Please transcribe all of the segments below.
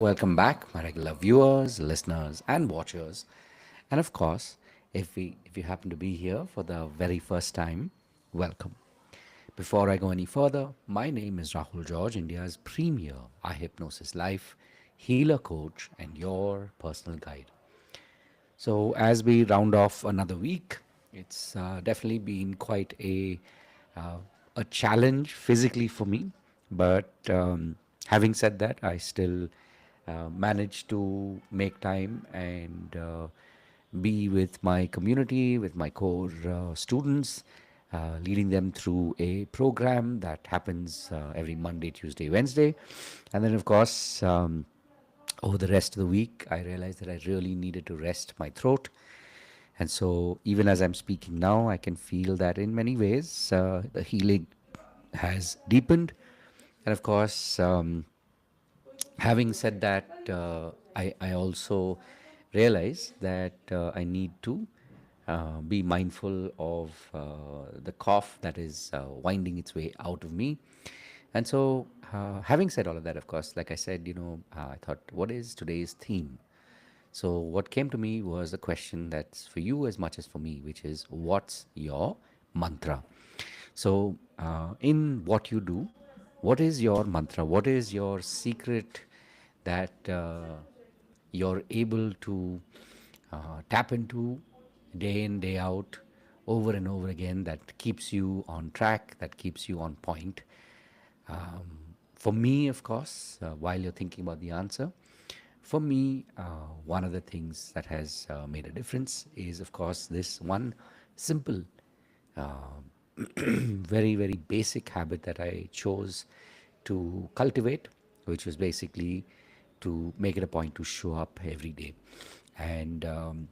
Welcome back, my regular viewers, listeners, and watchers. And of course, if you happen to be here for the very first time, welcome. Before I go any further, my name is Rahul George, India's premier iHypnosis life healer coach and your personal guide. So, as we round off another week, it's definitely been quite uh, a challenge physically for me. But having said that, I still manage to make time and be with my community, with my core students, leading them through a program that happens every Monday, Tuesday, Wednesday. And then, of course, over the rest of the week, I realized that I really needed to rest my throat. And so, even as I'm speaking now, I can feel that in many ways the healing has deepened. And of course, having said that, I also realize that I need to be mindful of the cough that is winding its way out of me. And so, having said all of that, of course, like I said, I thought, what is today's theme? So, what came to me was a question that's for you as much as for me, which is, what's your mantra? So, in what you do, what is your mantra? What is your secret that you're able to tap into day in, day out, over and over again, that keeps you on track, that keeps you on point? For me, of course, while you're thinking about the answer, for me, one of the things that has made a difference is, of course, this one simple, very, very basic habit that I chose to cultivate, which was basically to make it a point to show up every day. And on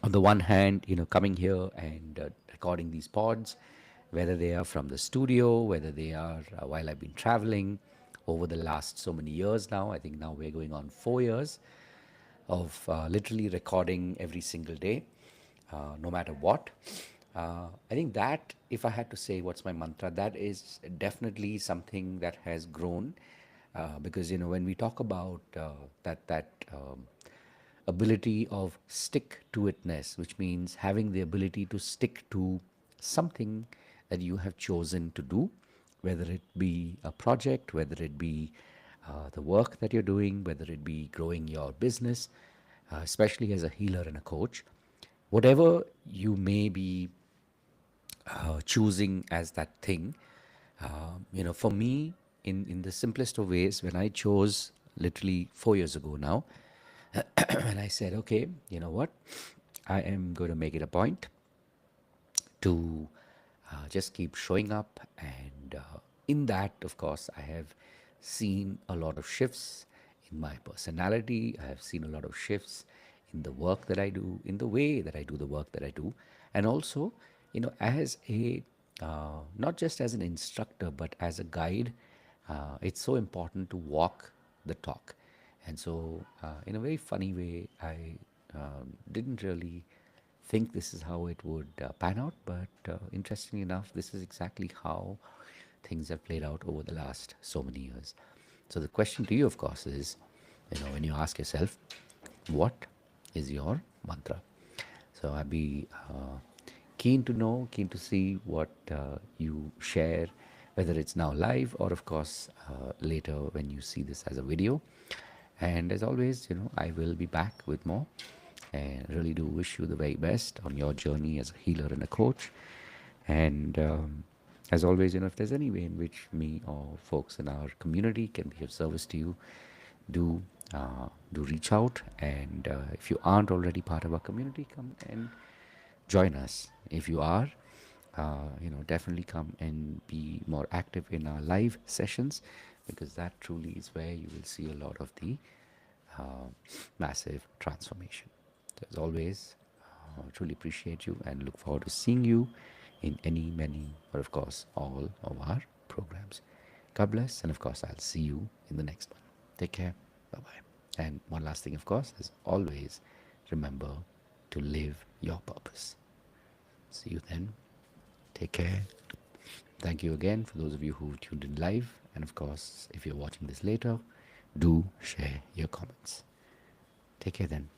the one hand, coming here and recording these pods, whether they are from the studio, whether they are while I've been traveling over the last so many years now. I think now we're going on 4 years of literally recording every single day, no matter what. I think that if I had to say what's my mantra, that is definitely something that has grown, because when we talk about that ability of stick to itness, which means having the ability to stick to something that you have chosen to do, whether it be a project, whether it be the work that you're doing, whether it be growing your business, especially as a healer and a coach, whatever you may be choosing as that thing. For me, in the simplest of ways, when I chose literally 4 years ago now, and I said, okay, you know what, I am going to make it a point to just keep showing up. And in that, of course, I have seen a lot of shifts in my personality. I have seen a lot of shifts in the work that I do, in the way that I do the work that I do. And also, as a not just as an instructor, but as a guide, it's so important to walk the talk. And so, in a very funny way, I didn't really think this is how it would pan out, but interestingly enough, this is exactly how things have played out over the last so many years. So, the question to you, of course, is when you ask yourself, what is your mantra? So, I'd be keen to know, keen to see what you share, whether it's now live or, of course, later when you see this as a video. And as always, I will be back with more. And I really do wish you the very best on your journey as a healer and a coach. And as always, if there's any way in which me or folks in our community can be of service to you, do do reach out. And if you aren't already part of our community, come and join us. If you are, definitely come and be more active in our live sessions, because that truly is where you will see a lot of the uh, massive transformation. So as always, truly appreciate you and look forward to seeing you in any, many, or of course, all of our programs. God bless, and of course, I'll see you in the next one. Take care. Bye bye. And one last thing, of course, is always remember to live your purpose. See you then. Take care. Thank you again for those of you who tuned in live. And of course, if you're watching this later, do share your comments. Take care then.